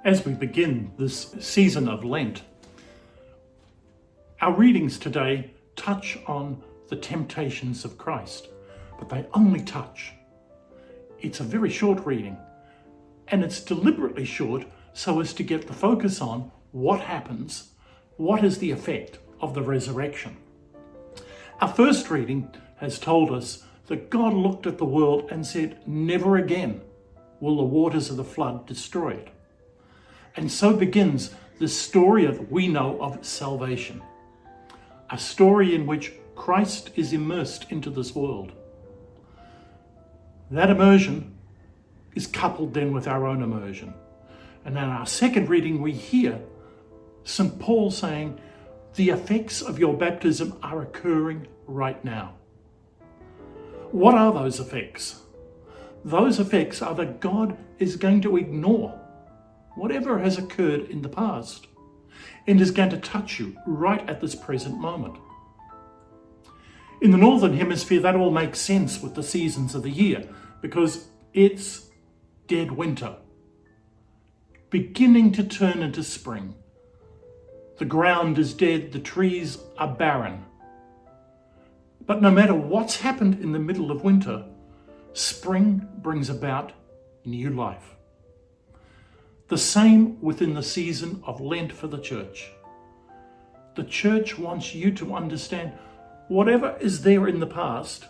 As we begin this season of Lent, our readings today touch on the temptations of Christ, but they only touch. It's a very short reading, and it's deliberately short so as to get the focus on what happens, what is the effect of the resurrection. Our first reading has told us that God looked at the world and said, "Never again will the waters of the flood destroy it." And so begins the story that we know of salvation, a story in which Christ is immersed into this world. That immersion is coupled then with our own immersion. And in our second reading, we hear St. Paul saying, the effects of your baptism are occurring right now. What are those effects? Those effects are that God is going to ignore whatever has occurred in the past and is going to touch you right at this present moment. In the Northern Hemisphere, that all makes sense with the seasons of the year because it's dead winter, beginning to turn into spring. The ground is dead, the trees are barren. But no matter what's happened in the middle of winter, spring brings about new life. The same within the season of Lent for the church. The church wants you to understand whatever is there in the past,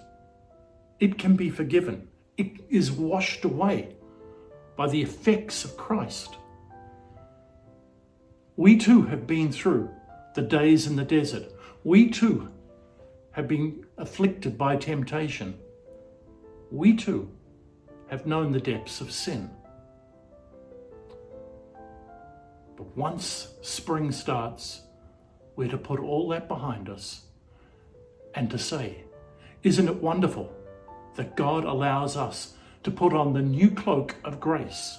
it can be forgiven. It is washed away by the effects of Christ. We too have been through the days in the desert. We too have been afflicted by temptation. We too have known the depths of sin. But once spring starts, we're to put all that behind us and to say, isn't it wonderful that God allows us to put on the new cloak of grace?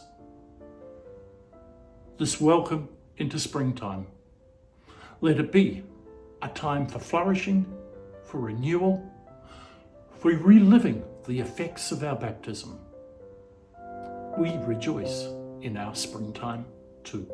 This welcome into springtime. Let it be a time for flourishing, for renewal, for reliving the effects of our baptism. We rejoice in our springtime too.